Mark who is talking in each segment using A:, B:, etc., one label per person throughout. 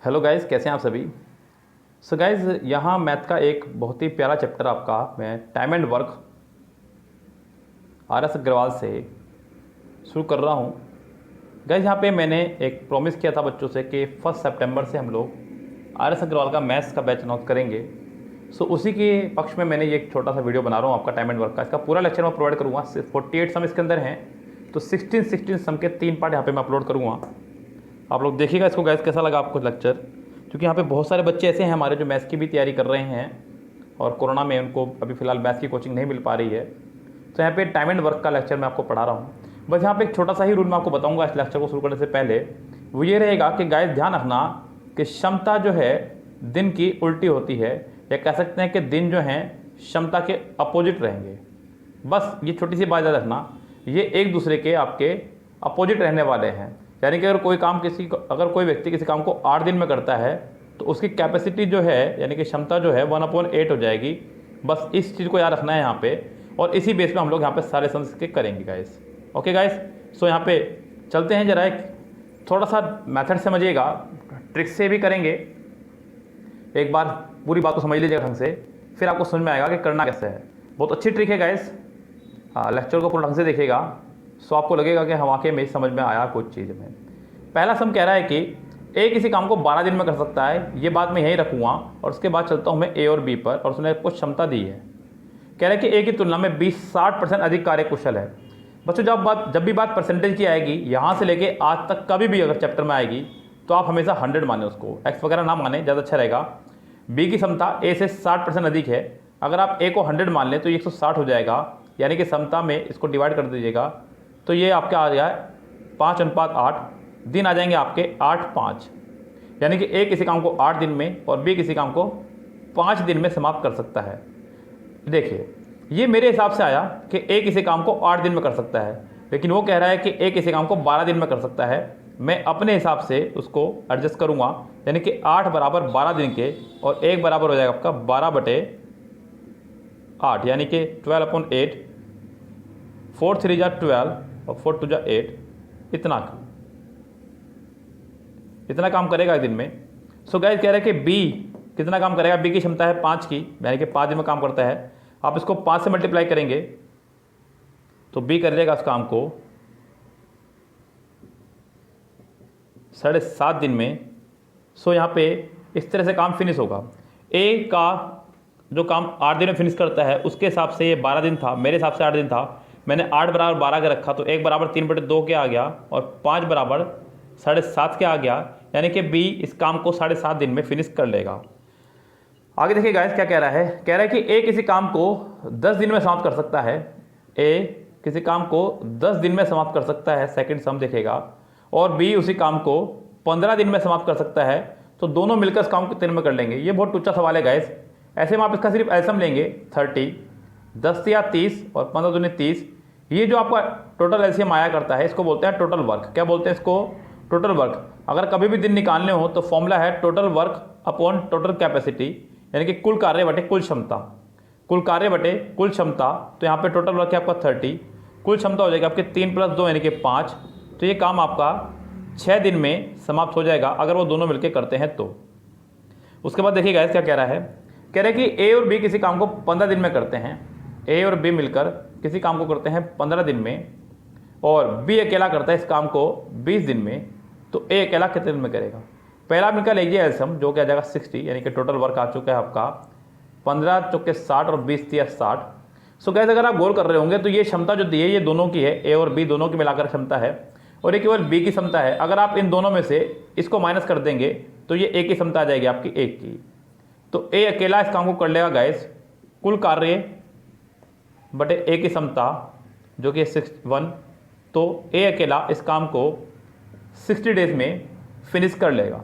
A: Hello guys, कैसे हैं आप सभी। सो गाइस, यहाँ मैथ का एक बहुत ही प्यारा चैप्टर आपका मैं time and work R S Aggarwal से शुरू कर रहा हूँ। गाइस, यहाँ पे मैंने एक प्रॉमिस किया था बच्चों से कि 1 सितंबर से हम लोग आर एस अग्रवाल का मैथ्स का बैच अनाउंस करेंगे। सो उसी के पक्ष में मैंने ये एक छोटा सा वीडियो बना रहा हूँ आपका टाइम एंड वर्क का। इसका पूरा लेक्चर मैं प्रोवाइड करूँगा। 48 सम इसके अंदर हैं, तो 16 सम के 3 पार्ट यहाँ पे मैं अपलोड करूँगा। आप लोग देखिएगा इसको गाइस, कैसा लगा आपको लेक्चर। क्योंकि यहाँ पे बहुत सारे बच्चे ऐसे हैं हमारे जो मैथ्स की भी तैयारी कर रहे हैं और कोरोना में उनको अभी फ़िलहाल मैथ्स की कोचिंग नहीं मिल पा रही है। तो यहाँ पे टाइम एंड वर्क का लेक्चर मैं आपको पढ़ा रहा हूँ। बस यहाँ पे एक छोटा सा ही रूल मैं आपको बताऊँगा इस लेक्चर को शुरू करने से पहले। वो ये रहेगा कि गाइस ध्यान रखना कि क्षमता जो है दिन की उल्टी होती है, या कह सकते हैं कि दिन जो हैं क्षमता के अपोजिट रहेंगे। बस ये छोटी सी बात याद रखना, ये एक दूसरे के आपके अपोजिट रहने वाले हैं। यानी कि अगर कोई व्यक्ति किसी काम को 8 दिन में करता है तो उसकी कैपेसिटी जो है यानी कि क्षमता जो है 1/8 हो जाएगी। बस इस चीज़ को याद रखना है यहाँ पे, और इसी बेस पे हम लोग यहाँ पे सारे सम्स के करेंगे गाइस। ओके गाइस, सो यहाँ पे चलते हैं। जरा एक थोड़ा सा मेथड समझिएगा, ट्रिक से भी करेंगे। एक बार पूरी बात को समझ लीजिएगा ढंग से, फिर आपको समझ में आएगा कि करना कैसे है। बहुत अच्छी ट्रिक है गाइस। लेक्चर को पूरा ढंग से देखिएगा, सो आपको लगेगा कि हाँ वाकई में समझ में आया कुछ चीज़ में। पहला सम कह रहा है कि ए किसी काम को 12 दिन में कर सकता है। ये बात मैं यहीं रखूँगा और उसके बाद चलता हूँ मैं ए और बी पर, और उसने कुछ क्षमता दी है। कह रहा है कि ए की तुलना में बी 60% अधिक कार्यकुशल है। बच्चों जब भी बात परसेंटेज की आएगी, यहाँ से लेके आज तक कभी भी अगर चैप्टर में आएगी तो आप हमेशा 100 माने, उसको एक्स वगैरह ना माने, ज़्यादा अच्छा रहेगा। बी की क्षमता ए से 60% अधिक है। अगर आप ए को 100 मान लें तो ये 160 हो जाएगा, यानी कि क्षमता में इसको डिवाइड कर दीजिएगा तो ये आपका आ गया 5:8। दिन आ जाएंगे आपके 8-5, यानी कि ए किसी काम को 8 दिन में और बी किसी काम को 5 दिन में समाप्त कर सकता है। देखिए, ये मेरे हिसाब से आया कि ए किसी काम को 8 दिन में कर सकता है, लेकिन वो कह रहा है कि ए किसी काम को 12 दिन में कर सकता है। मैं अपने हिसाब से उसको एडजस्ट करूँगा, यानी कि 8 बराबर 12 दिन के, और 1 बराबर हो जाएगा आपका 12/8, यानी कि 12/8। 4 3 जा 12 और 4 2 जा 8। इतना काम करेगा एक दिन में। सो गाइस कह रहे हैं कि बी कितना काम करेगा। बी की क्षमता है 5 की, यानी कि 5 दिन में काम करता है। आप इसको 5 से मल्टीप्लाई करेंगे तो बी कर लेगा उस काम को 7.5 दिन में। सो यहाँ पे इस तरह से काम फिनिश होगा। ए का जो काम 8 दिन में फिनिश करता है उसके हिसाब से ये 12 दिन था, मेरे हिसाब से 8 दिन था। मैंने 8 बराबर 12 के रखा तो 1 बराबर 3/2 के आ गया, और 5 बराबर 7.5 के आ गया, यानी कि बी इस काम को 7.5 दिन में फिनिश कर लेगा। आगे देखिए गाइस क्या कह रहा है। कह रहा है कि ए किसी काम को 10 दिन में समाप्त कर सकता है। ए किसी काम को 10 दिन में समाप्त कर सकता है, सेकंड सम देखेगा, और बी उसी काम को 15 दिन में समाप्त कर सकता है। तो दोनों मिलकर इस काम को कितने में कर लेंगे। ये बहुत टूचा सवाल है गाइस। ऐसे में आप इसका सिर्फ एलसीएम लेंगे 30, 10 या 30 और 15 दूनी 30। ये जो आपका टोटल एलसीएम आया करता है इसको बोलते हैं टोटल वर्क। क्या बोलते हैं इसको? Total work. अगर कभी भी दिन निकालने हो तो फॉर्मूला है total work upon total capacity, यानी कि कुल कार्य बटे कुल क्षमता। कुल कार्य बटे कुल क्षमता, तो यहाँ पे टोटल वर्क है आपका 30, कुल क्षमता हो जाएगी आपके 3 + 2 यानी कि 5। तो ये काम आपका 6 दिन में समाप्त हो जाएगा अगर वो दोनों मिलकर करते हैं तो। उसके बाद देखिएगा क्या कह रहा है। कह रहा है कि ए और बी किसी काम को 15 दिन में करते हैं। ए और बी मिलकर किसी काम को करते हैं 15 दिन में, और बी अकेला करता है इस काम को 20 दिन में। तो ए अकेला कितने दिन में करेगा? पहला मिलकर लीजिए एलसीएम, जो कि आ जाएगा 60, यानी कि टोटल वर्क आ चुका है आपका 15 चौके 60 और 20 × 60। सो गाइस अगर आप गौर कर रहे होंगे तो ये क्षमता जो दी है ये दोनों की है, ए और बी दोनों की मिलाकर क्षमता है, और ये केवल बी की क्षमता है। अगर आप इन दोनों में से इसको माइनस कर देंगे तो ये ए की क्षमता आ जाएगी आपकी 1 की। तो ए अकेला इस काम को कर लेगा गाइस, कुल कार्य बटे ए की क्षमता जो कि 61। तो ए अकेला इस काम को 60 डेज में फिनिश कर लेगा।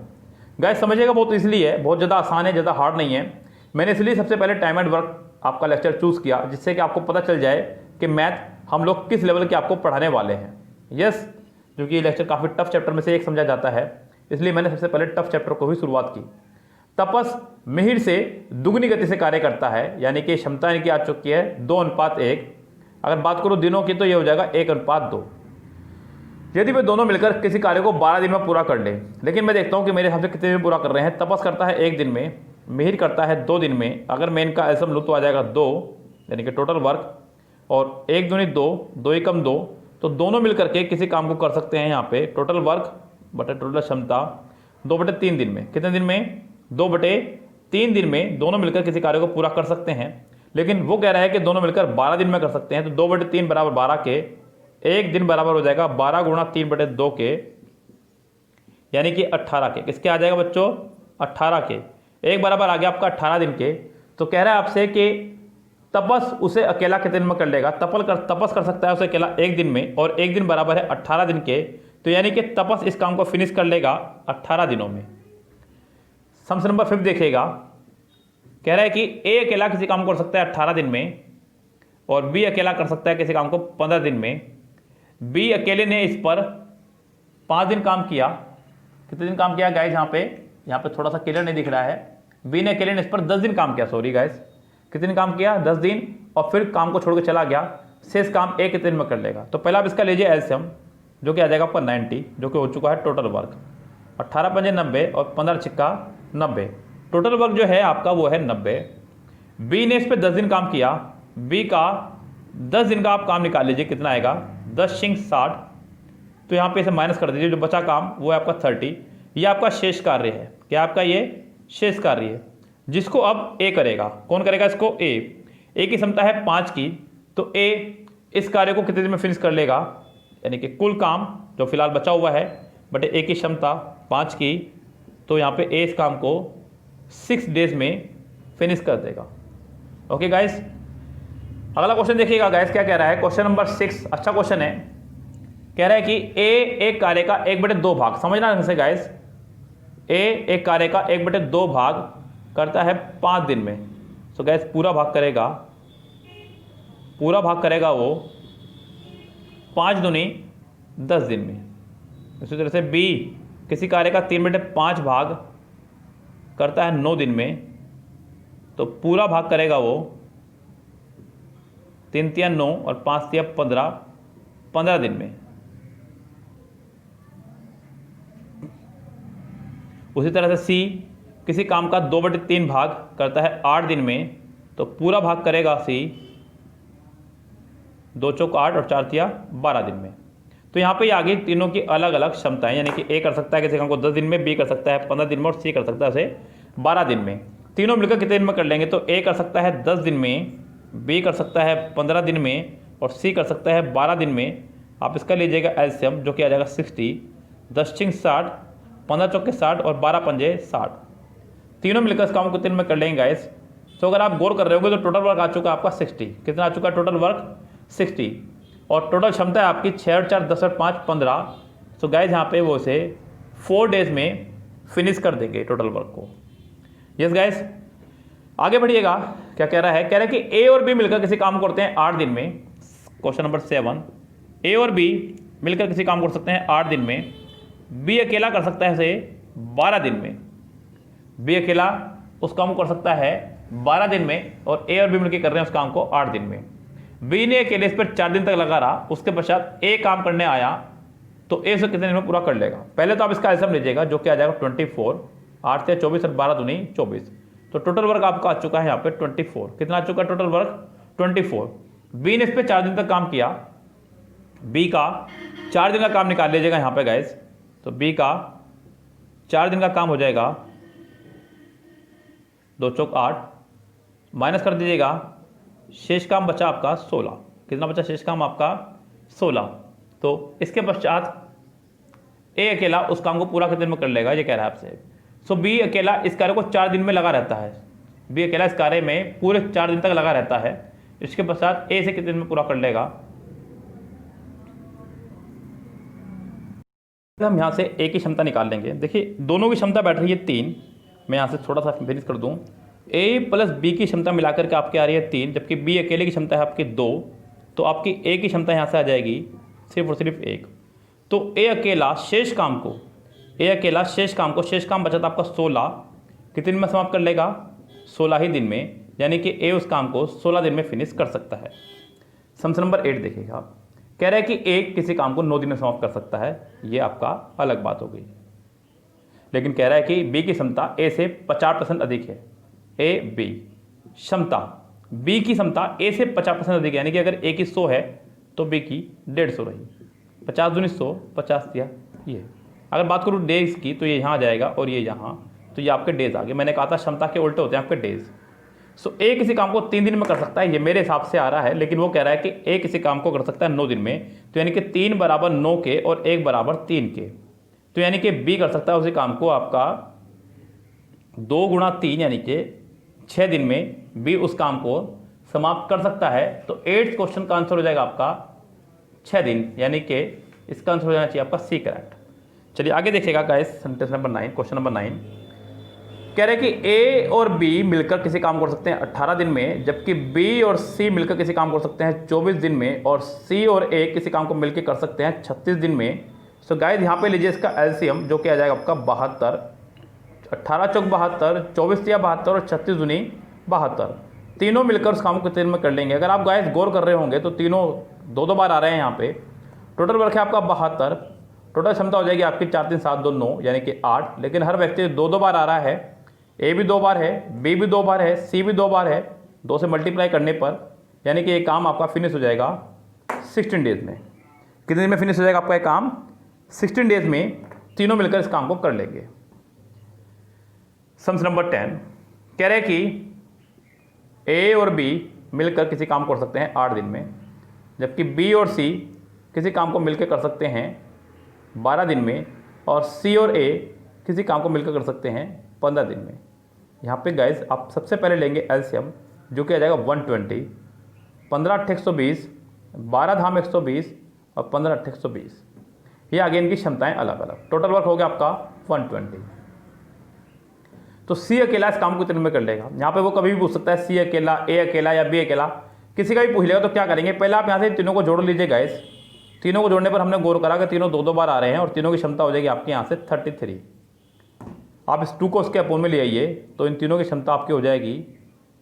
A: गाइस समझिएगा, बहुत इसलिए है, बहुत ज़्यादा आसान है, ज़्यादा हार्ड नहीं है। मैंने इसलिए सबसे पहले टाइम एंड वर्क आपका लेक्चर चूज़ किया, जिससे कि आपको पता चल जाए कि मैथ हम लोग किस लेवल के आपको पढ़ाने वाले हैं। यस, क्योंकि ये लेक्चर काफ़ी टफ चैप्टर में से एक समझा जाता है, इसलिए मैंने सबसे पहले टफ चैप्टर को ही शुरुआत की। तपस मिहिर से दुगनी गति से कार्य करता है, यानी कि क्षमता इनकी आ चुकी है 2:1। अगर बात करो दिनों की तो ये हो जाएगा 1:2। यदि वे दोनों मिलकर किसी कार्य को 12 दिन में पूरा कर ले, लेकिन मैं देखता हूँ कि मेरे हिसाब से कितने दिन पूरा कर रहे हैं। तपस करता है 1 दिन में, मिहिर करता है 2 दिन में। अगर मैं इनका एल्सियम लूँ तो आ जाएगा 2, यानी कि टोटल वर्क, और 1 दूनी 2, 2 एकम 2, तो दोनों मिलकर के किसी काम को कर सकते हैं यहाँ पे टोटल वर्क बटे टोटल क्षमता 2/3 दिन में। कितने दिन में? 2/3 दिन में दोनों मिलकर किसी कार्य को पूरा कर सकते हैं। लेकिन वो कह रहा है कि दोनों मिलकर 12 दिन में कर सकते हैं, तो 2/3 बराबर 12 के, 1 दिन बराबर हो जाएगा 12 गुणा 3/2 के, यानी कि 18 के। किसके आ जाएगा बच्चों? 18 के। एक बराबर आ गया आपका 18 दिन के। तो कह रहा है आपसे कि तपस उसे अकेला कितने दिन में कर लेगा? तपस कर सकता है उसे अकेला 1 दिन में, और 1 दिन बराबर है 18 दिन के, तो यानी कि तपस इस काम को फिनिश कर लेगा 18 दिनों में। समस्या नंबर 5 देखिएगा, कह रहा है कि ए अकेला किसी काम को कर सकता है 18 दिन में, और बी अकेला कर सकता है किसी काम को 15 दिन में। बी अकेले ने इस पर 5 दिन काम किया। कितने दिन काम किया गाइस? यहाँ पे थोड़ा सा क्लियर नहीं दिख रहा है। बी ने अकेले ने इस पर 10 दिन काम किया, सॉरी गाइस, कितने दिन काम किया? 10 दिन, और फिर काम को छोड़ के चला गया। शेष काम ए कितने दिन में कर लेगा? तो पहला आप इसका लीजिए एलसीएम, जो कि आ जाएगा आपका 90, जो कि हो चुका है टोटल वर्क। 18 पंजे 90 और 15 छिक्का 90, टोटल वर्क जो है आपका वो है 90। बी ने इस पर 10 दिन काम किया। बी का 10 दिन का आप काम निकाल लीजिए, कितना आएगा? 10 × 60, तो यहाँ पे इसे माइनस कर दीजिए, जो बचा काम वो है आपका 30। ये आपका शेष कार्य है। क्या आपका ये शेष कार्य है, जिसको अब ए करेगा। कौन करेगा इसको? ए की क्षमता है 5 की, तो ए इस कार्य को कितने दिन में फिनिश कर लेगा? यानी कि कुल काम जो फिलहाल बचा हुआ है बट ए की क्षमता 5 की, तो यहाँ पे ए इस काम को 6 डेज में फिनिश कर देगा। ओके गाइस, अगला क्वेश्चन देखिएगा गाइस क्या कह रहा है। क्वेश्चन नंबर 6 अच्छा क्वेश्चन है। कह रहा है कि ए एक कार्य का 1/2 भाग, समझना ढंग से गाइस, ए एक कार्य का 1/2 भाग करता है 5 दिन में। सो गाइस पूरा भाग करेगा वो 5 दूनी 10 दिन में। इसी तरह से बी किसी कार्य का 3/5 भाग करता है 9 दिन में, तो पूरा भाग करेगा वो 3 × 9 और 5 × 15 दिन में। उसी तरह से सी किसी काम का 2/3 भाग करता है 8 दिन में, तो पूरा भाग करेगा सी 2 × 8 और 4 × 12 दिन में। तो यहाँ पे आगे तीनों की अलग अलग क्षमताएं, यानी कि ए कर सकता है किसी काम को 10 दिन में, बी कर सकता है 15 दिन में, और सी कर सकता है उसे 12 दिन में। तीनों मिलकर कितने दिन में कर लेंगे? तो ए कर सकता है 10 दिन में, बी कर सकता है 15 दिन में, और सी कर सकता है 12 दिन में। आप इसका लीजिएगा एलसीएम, जो कि आ जाएगा 60, 10 × 60, 15 × 60 और 12 पंजे 60। तीनों मिलकर इस काम को कितने दिन में कर लेंगे गाइस? तो अगर आप गौर कर रहे होंगे तो टोटल वर्क आ चुका आपका 60। कितना आ चुका टोटल वर्क? 60। और टोटल क्षमता है आपकी 6 और 4 10 और 5 15। तो गाइस यहाँ पे वो इसे 4 डेज में फिनिश कर देंगे टोटल वर्क को। यस गाइस, आगे बढ़िएगा। क्या कह रहा है? कह रहा है कि ए और बी मिलकर किसी काम को करते हैं 8 दिन में। क्वेश्चन नंबर 7, ए और बी मिलकर किसी काम को कर सकते हैं 8 दिन में। बी अकेला कर सकता है इसे 12 दिन में। बी अकेला उस काम को कर सकता है 12 दिन में, और ए और बी मिलकर कर रहे हैं उस काम को 8 दिन में। बी ने अकेले इस पर 4 दिन तक लगा रहा, उसके पश्चात ए काम करने आया, तो ए से कितने दिन में पूरा कर लेगा? पहले तो आप इसका एल्सियम लीजिएगा, जो कि आ जाएगा 24, 8 से 24 और 12 दूनी 24। तो टोटल वर्क आपका आ चुका है यहाँ पे 24। कितना आ चुका है टोटल वर्क? 24। बी ने इस पर 4 दिन तक काम किया। बी का 4 दिन का काम निकाल लीजिएगा यहाँ पे गाइस। तो बी का 4 दिन का काम हो जाएगा 2 × 8, माइनस कर दीजिएगा, शेष काम बचा आपका 16। कितना बचा शेष काम आपका? 16। तो इसके पश्चात ए अकेला उस काम को पूरा कितने दिन में कर लेगा, ये कह रहा है आपसे। सो बी अकेला इस कार्य को 4 दिन में लगा रहता है। बी अकेला इस कार्य में पूरे 4 दिन तक लगा रहता है। इसके पश्चात ए से कितने दिन में पूरा कर लेगा? हम यहाँ से ए की क्षमता निकाल लेंगे। देखिए दोनों की क्षमता बैठ रही है 3। मैं यहाँ से थोड़ा सा फिनिश कर दूँ। ए प्लस बी की क्षमता मिलाकर के आपके आ रही है 3, जबकि बी अकेले की क्षमता है आपकी 2। तो आपकी ए की क्षमता यहाँ से आ जाएगी सिर्फ और सिर्फ 1। तो ए अकेला शेष काम को शेष काम बचा था आपका 16, कितने दिन में समाप्त कर लेगा? 16 ही दिन में, यानी कि ए उस काम को 16 दिन में फिनिश कर सकता है। समस्या नंबर 8 देखिएगा। कह रहा है कि ए किसी काम को 9 दिन में समाप्त कर सकता है, ये आपका अलग बात हो गई। लेकिन कह रहा है कि बी की क्षमता ए से 50% अधिक है। ए बी क्षमता, बी की क्षमता ए से 50% अधिक है, यानी कि अगर ए की 100 है तो बी की 150 रही। 50 दूनी 100, 50 दिया ये। अगर बात करूँ डेज की तो ये यहाँ आ जाएगा और ये यहाँ, तो ये आपके डेज आ गए। मैंने कहा था क्षमता के उल्टे होते हैं आपके डेज। सो ए किसी काम को 3 दिन में कर सकता है, ये मेरे हिसाब से आ रहा है, लेकिन वो कह रहा है कि ए किसी काम को कर सकता है 9 दिन में, तो यानी कि 3 बराबर 9 के और 1 बराबर 3 के, तो यानी कि बी कर सकता है उसी काम को आपका 2 गुणा 3 यानी कि 6 दिन में बी उस काम को समाप्त कर सकता है। तो 8th क्वेश्चन का आंसर हो जाएगा आपका 6 दिन, यानी कि इसका आंसर हो जाना चाहिए आपका सी करेक्ट। चलिए आगे देखिएगा guys, sentence number 9, question number 9 कह रहे हैं कि ए और बी मिलकर किसी काम कर सकते हैं 18 दिन में, जबकि बी और सी मिलकर किसी काम कर सकते हैं 24 दिन में, और सी और ए किसी काम को मिलकर कर सकते हैं 36 दिन में। सो गाइस यहाँ पे लीजिए इसका एलसीएम, जो कि आ जाएगा आपका 72, 18 चौक 72, 24 या 72 और 36 दूनी 72, तीनों मिलकर उस काम को कितने दिन में कर लेंगे। अगर आप गाइस गौर कर रहे होंगे तो तीनों 2-2 बार आ रहे हैं यहाँ पे। टोटल वर्क है आपका 72, टोटल क्षमता हो जाएगी आपकी 4 3 7 2 9 यानी कि 8, लेकिन हर व्यक्ति 2-2 बार आ रहा है। ए भी 2 बार है, बी भी 2 बार है, सी भी 2 बार है, 2 से मल्टीप्लाई करने पर यानी कि ये काम आपका फिनिश हो जाएगा 16 डेज में। कितने दिन में फिनिश हो जाएगा आपका ये काम? 16 डेज में तीनों मिलकर इस काम को कर लेंगे। सम्स नंबर 10 कह रहे हैं कि ए और बी मिलकर किसी काम को कर सकते हैं 8 दिन में, जबकि बी और सी किसी काम को मिलकर कर सकते हैं 12 दिन में, और सी और ए किसी काम को मिलकर कर सकते हैं 15 दिन में। यहाँ पे गाइस आप सबसे पहले लेंगे एलसीएम, जो कि आ जाएगा 120, 15 8 120, 12 धाम 120 और 15 8 120। ये आगे इनकी क्षमताएं अलग अलग। टोटल वर्क हो गया आपका 120। तो सी अकेला इस काम को कितने में कर लेगा? यहाँ पे वो कभी भी पूछ सकता है सी अकेला, ए अकेला या बी अकेला, किसी का भी पूछ लेगा। तो क्या करेंगे, पहले आप यहाँ से तीनों को जोड़ लीजिए गाइस। तीनों को जोड़ने पर हमने गौर करा कि तीनों 2-2 बार आ रहे हैं और तीनों की क्षमता हो जाएगी आपके यहाँ से 33। आप इस 2 को उसके अपोन में ले आइए तो इन तीनों की क्षमता आपकी हो जाएगी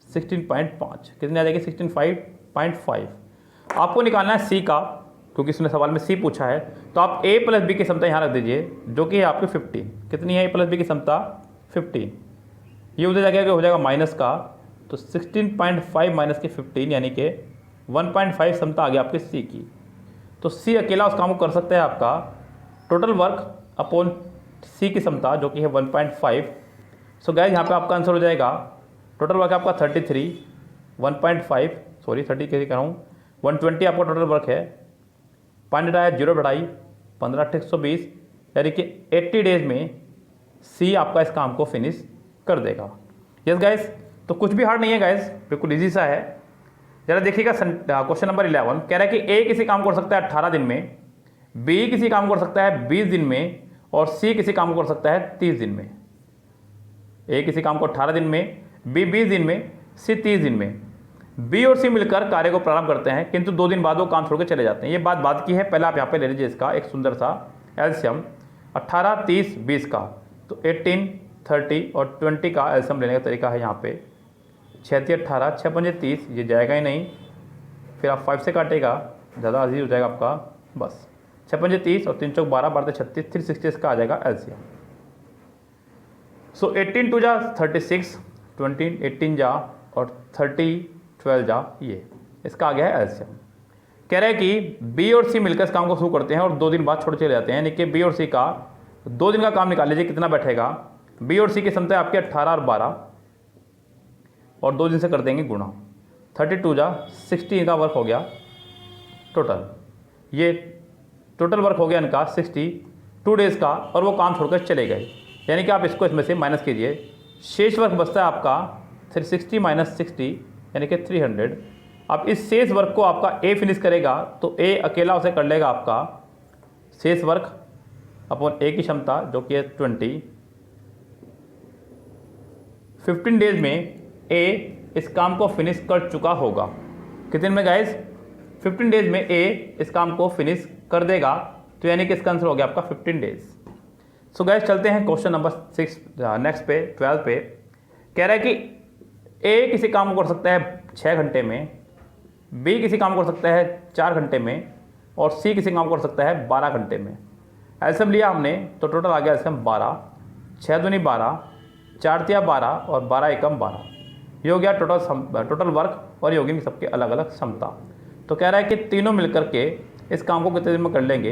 A: 16.5। कितनी आ जाएगी? 16.5। आपको निकालना है सी का, क्योंकि इसने सवाल में सी पूछा है। तो आप ए प्लस बी की क्षमता यहाँ रख दीजिए, जो कि है आपकी 15। कितनी है ए प्लस बी की क्षमता? 15। ये उधर जाके हो जाएगा माइनस का, तो 16.5 माइनस की 15 यानी कि 1.5 क्षमता आ गई आपकी सी की। तो सी अकेला उस काम को कर सकता है आपका टोटल वर्क अपॉन सी की क्षमता, जो कि है 1.5। सो गाइस यहाँ पे आपका आंसर हो जाएगा टोटल वर्क आपका 33, 1.5 सॉरी 30 कैसे कर रहा हूँ, 120 आपका टोटल वर्क है। 5 आया 0 बढ़ाई 15 8 120, यानी कि 80 डेज में सी आपका इस काम को फिनिश कर देगा। यस गाइस, तो कुछ भी हार्ड नहीं है गाइस, बिल्कुल ईजी सा है। जरा देखिएगा क्वेश्चन नंबर 11 कह रहा है कि ए किसी काम को कर सकता है 18 दिन में, बी किसी काम को कर सकता है 20 दिन में, और सी किसी काम को कर सकता है 30 दिन में। ए किसी काम को 18 दिन में, बी 20 दिन में, सी 30 दिन में। बी और सी मिलकर कार्य को प्रारंभ करते हैं, किंतु 2 दिन बाद वो काम छोड़ के चले जाते हैं। ये बात की है। पहले आप यहाँ पे ले लीजिए इसका एक सुंदर सा एलसीएम 18 30 20 का, तो 18 30 और 20 का एलसीएम लेने का तरीका है यहाँ पे 6 3 18, 6 5 30, ये जाएगा ही नहीं, फिर आप 5 से काटेगा, ज़्यादा अजीज हो जाएगा आपका, बस 6 5 30 और 3 चौक 12 12 36, 360 इसका आ जाएगा एलसीएम। सो 18 2 जा 36, 20 18 जा और 30 12 जा, ये इसका आ गया है एलसीएम। कह रहे हैं कि बी और सी मिलकर इस काम को शुरू करते हैं और 2 दिन बाद छोड़ चले जाते हैं, यानी कि बी और सी का 2 दिन का काम निकाल लीजिए कितना बैठेगा। बी और सी की क्षमता है आपके 18 और 12, और 2 दिन से कर देंगे गुणा, 32 जा 60 का वर्क हो गया टोटल। ये टोटल वर्क हो गया इनका 62 डेज़ का, और वो काम छोड़कर चले गए। यानी कि आप इसको इसमें से माइनस कीजिए, शेष वर्क बचता है आपका 360 माइनस 60 यानी कि 300। अब इस शेष वर्क को आपका ए फिनिश करेगा, तो ए अकेला उसे कर लेगा आपका शेष वर्क अपॉन ए की क्षमता, जो कि है 20। 15 डेज में ए इस काम को फिनिश कर चुका होगा। कितने में गाइस? 15 डेज में ए इस काम को फिनिश कर देगा, तो यानी कि इसका आंसर हो गया आपका 15 डेज। सो गाइस चलते हैं क्वेश्चन नंबर 6 नेक्स्ट पे 12 पे। कह रहा है कि ए किसी काम को कर सकता है 6 घंटे में, बी किसी काम को कर सकता है 4 घंटे में, और सी किसी काम को कर सकता है 12 घंटे में। एलसीएम लिया हमने तो टोटल आ गया एलसीएम 12, 6 दूनी 12, 4 तिया 12 और 12 एकम 12। ये हो गया टोटल वर्क और ये होगी सबके अलग अलग क्षमता। तो कह रहा है कि तीनों मिलकर के इस काम को कितने दिन में कर लेंगे,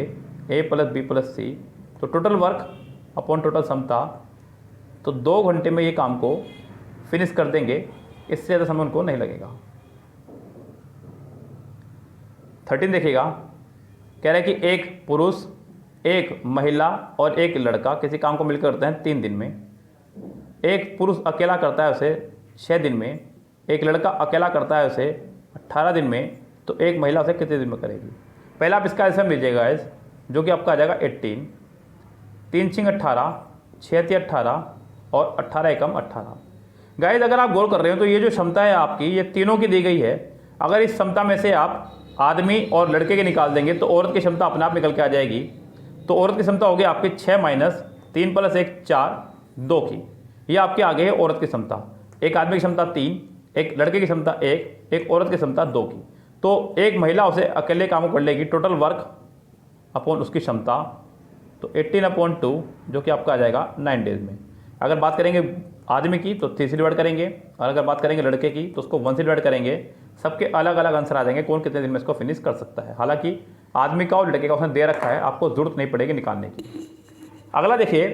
A: ए प्लस बी प्लस सी। तो टोटल वर्क अपॉन टोटल क्षमता, तो 2 घंटे में ये काम को फिनिश कर देंगे, इससे ज़्यादा समय उनको नहीं लगेगा। 13 देखिएगा, कह रहा है कि एक पुरुष, एक महिला और एक लड़का किसी काम को मिलकर करते हैं 3 दिन में। एक पुरुष अकेला करता है उसे 6 दिन में, एक लड़का अकेला करता है उसे 18 दिन में, तो एक महिला उसे कितने दिन में करेगी। पहला आप इसका एल्सियम लीजिएगा गाइस, जो कि आपका आ जाएगा 18, 3 छिंग 18, 6 तिया 18 और 18 एकम 18। गाइस अगर आप गौर कर रहे हो तो ये जो क्षमता है आपकी, ये तीनों की दी गई है। अगर इस क्षमता में से आप आदमी और लड़के के निकाल देंगे तो औरत की क्षमता अपने आप निकल के आ जाएगी। तो औरत की क्षमता होगी आपकी 6 माइनस 3 प्लस 1 4 2 की। ये आपके आगे है औरत की क्षमता। एक आदमी की क्षमता 3, एक लड़के की क्षमता 1, एक औरत की क्षमता 2 की। तो एक महिला उसे अकेले काम कर लेगी, टोटल वर्क अपॉन उसकी क्षमता, तो 18/2 जो कि आपका आ जाएगा 9 डेज में। अगर बात करेंगे आदमी की तो 3 से डिवाइड करेंगे, और अगर बात करेंगे लड़के की तो उसको 1 से डिवाइड करेंगे। सबके अलग अलग आंसर आ जाएंगे कौन कितने दिन में इसको फिनिश कर सकता है। हालांकि आदमी का और लड़के का उसने दे रखा है, आपको जरूरत नहीं पड़ेगी निकालने की। अगला देखिए,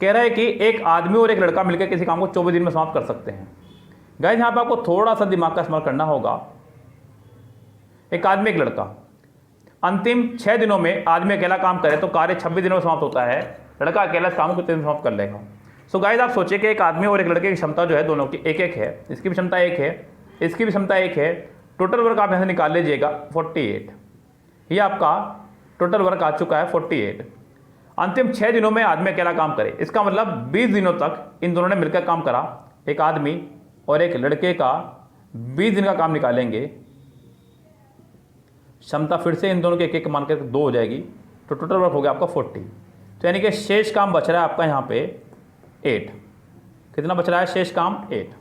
A: कह रहा है कि एक आदमी और एक लड़का मिलकर किसी काम को 24 दिन में समाप्त कर सकते हैं। गाइस यहाँ पे आपको थोड़ा सा दिमाग का इस्तेमाल करना होगा। एक आदमी एक लड़का, अंतिम 6 दिनों में आदमी अकेला काम करे तो कार्य 26 दिनों में समाप्त होता है, लड़का अकेला इस काम को कितने दिन में समाप्त कर लेगा। सो गाइस आप सोचिए कि एक आदमी और एक लड़के की क्षमता जो है दोनों की एक एक है, इसकी भी क्षमता 1 है, इसकी भी क्षमता 1 है। टोटल वर्क आप यहाँ से निकाल लीजिएगा 48। ये आपका टोटल वर्क आ चुका है 48। अंतिम 6 दिनों में आदमी अकेला काम करे, इसका मतलब 20 दिनों तक इन दोनों ने मिलकर काम करा। एक आदमी और एक लड़के का 20 दिन का काम निकालेंगे, क्षमता फिर से इन दोनों के एक एक मान कर 2 हो जाएगी, तो टोटल वर्क हो गया आपका 40। तो यानी कि शेष काम बच रहा है आपका यहाँ पे 8। कितना बच रहा है शेष काम? 8।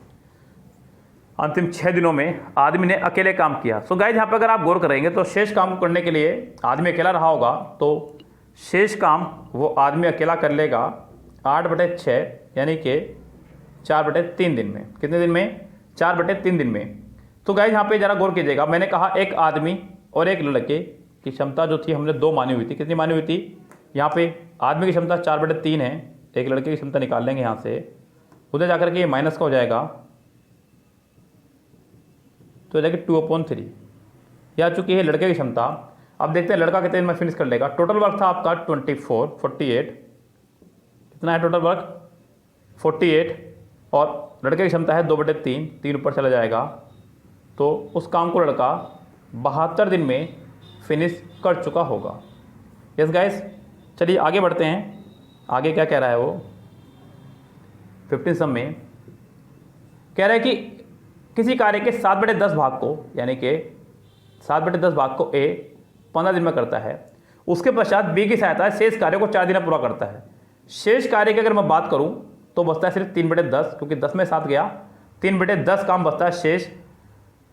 A: अंतिम 6 दिनों में आदमी ने अकेले काम किया। सो गाइस यहाँ पे अगर आप गौर करेंगे तो शेष काम को करने के लिए आदमी अकेला रहा होगा, तो शेष काम वो आदमी अकेला कर लेगा 8/6 यानी कि 4/3 दिन में। कितने दिन में? 4/3 दिन में। तो गाइस यहाँ पे जरा गौर कीजिएगा, मैंने कहा एक आदमी और एक लड़के की क्षमता जो थी हमने 2 मानी हुई थी। कितनी मानी हुई थी? यहाँ पे आदमी की क्षमता 4/3 है, एक लड़के की क्षमता निकाल लेंगे यहाँ से, उधर जाकर के ये माइनस का हो जाएगा, तो हो जाएगी 2/3। यह आ चुकी है लड़के की क्षमता। अब देखते हैं लड़का कितने दिन में फिनिश कर लेगा। टोटल वर्क था आपका 48। कितना है टोटल वर्क? 48, और लड़के की क्षमता है 2/3, 3 ऊपर चला जाएगा, तो उस काम को लड़का 72 दिन में फिनिश कर चुका होगा। यस गाइस, चलिए आगे बढ़ते हैं। आगे क्या कह रहा है वो 15 सम में कह रहा है कि किसी कार्य के 7/10 भाग को, यानी कि 7/10 भाग को ए 15 दिन में करता है, उसके पश्चात बी की सहायता से शेष कार्य को 4 दिन में पूरा करता है। शेष कार्य की अगर मैं बात करूं तो बचता है सिर्फ 3/10, क्योंकि 10 में 7 गया, 3/10 काम बचता है शेष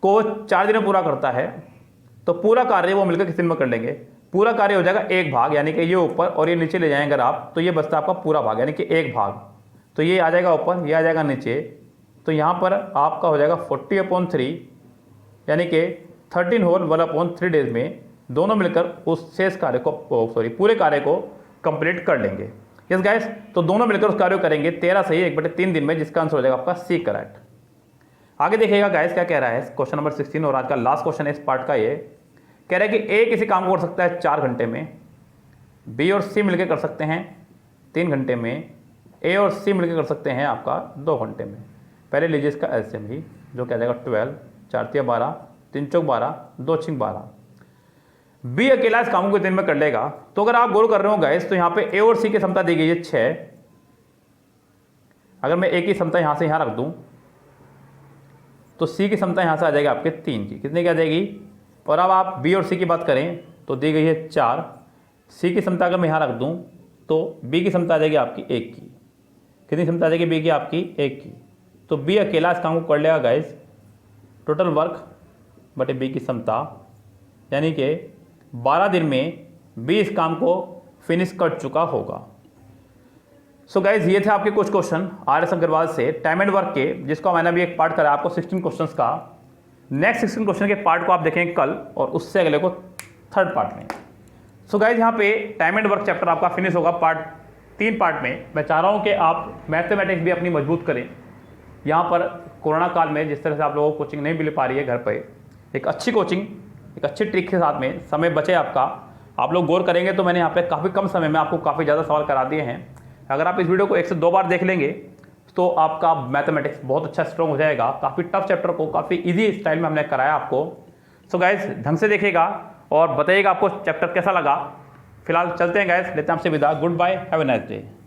A: को 4 दिन में पूरा करता है। तो पूरा कार्य वो मिलकर किस दिन में कर लेंगे? पूरा कार्य हो जाएगा 1 भाग, यानी कि ये ऊपर और ये नीचे ले जाएंगे अगर आप, तो ये बचता है आपका पूरा भाग, यानी कि 1 भाग। तो ये आ जाएगा ऊपर, ये आ जाएगा नीचे, तो यहाँ पर आपका हो जाएगा 40/3, यानी कि 13 होल 1/3 डेज में दोनों मिलकर उस शेष कार्य को पूरे कार्य को कंप्लीट कर लेंगे। यस गाइस, तो दोनों मिलकर उस कार्य को करेंगे 13 सही 1/3 दिन में, जिसका आंसर हो जाएगा आपका सी करेक्ट। आगे देखिएगा गाइस क्या कह रहा है क्वेश्चन नंबर 16, और आज का लास्ट क्वेश्चन है इस पार्ट का। ये कह रहा है कि ए किसी काम को कर सकता है 4 घंटे में, बी और सी मिलकर कर सकते हैं 3 घंटे में, ए और सी मिलकर कर सकते हैं आपका 2 घंटे में। पहले लीजिए इसका एलसीएम ही, जो क्या जाएगा 12, 4 तिया 12, 3 चौक 12, 2 छिंग 12। बी अकेला इस काम को दिन में कर लेगा। तो अगर आप गौर कर रहे हो गाइस, तो यहाँ पे ए और सी की क्षमता दी गई है 6। अगर मैं ए की क्षमता यहाँ से यहाँ रख दूँ तो सी की क्षमता यहाँ से आ जाएगी आपके 3 की। कितने की आ जाएगी? और अब आप बी और सी की बात करें तो दी गई है 4। सी की क्षमता अगर मैं यहाँ रख दूँ तो बी की क्षमता आ जाएगी आपकी 1 की। कितनी क्षमता आ जाएगी बी की? आपकी 1 की। तो बी अकेला इस काम को कर लेगा गाइस, टोटल वर्क बटे बी की क्षमता, यानी कि 12 दिन में भी इस काम को फिनिश कर चुका होगा। सो गाइज ये थे आपके कुछ क्वेश्चन आर.एस. अग्रवाल से टाइम एंड वर्क के, जिसका मैंने अभी एक पार्ट करा आपको 16 क्वेश्चंस का। नेक्स्ट 16 क्वेश्चन के पार्ट को आप देखेंगे कल, और उससे अगले को थर्ड पार्ट में। सो गाइज यहाँ पे टाइम एंड वर्क चैप्टर आपका फिनिश होगा 3 पार्ट में। मैं चाह रहा हूँ कि आप मैथमेटिक्स भी अपनी मजबूत करें। यहाँ पर कोरोना काल में जिस तरह से आप लोगों को कोचिंग नहीं मिल पा रही है घर पर, एक अच्छी कोचिंग, एक अच्छी ट्रिक के साथ में समय बचे आपका, आप लोग गौर करेंगे तो मैंने यहाँ पे काफ़ी कम समय में आपको काफ़ी ज़्यादा सवाल करा दिए हैं। अगर आप इस वीडियो को 1 से 2 बार देख लेंगे तो आपका मैथमेटिक्स बहुत अच्छा स्ट्रॉन्ग हो जाएगा। काफ़ी टफ चैप्टर को काफ़ी इजी स्टाइल में हमने कराया आपको। सो गाइज ढंग से देखिएगा और बताइएगा आपको चैप्टर कैसा लगा। फिलहाल चलते हैं गाइज, लेते हैं आपसे विदा। Goodbye, have a nice day.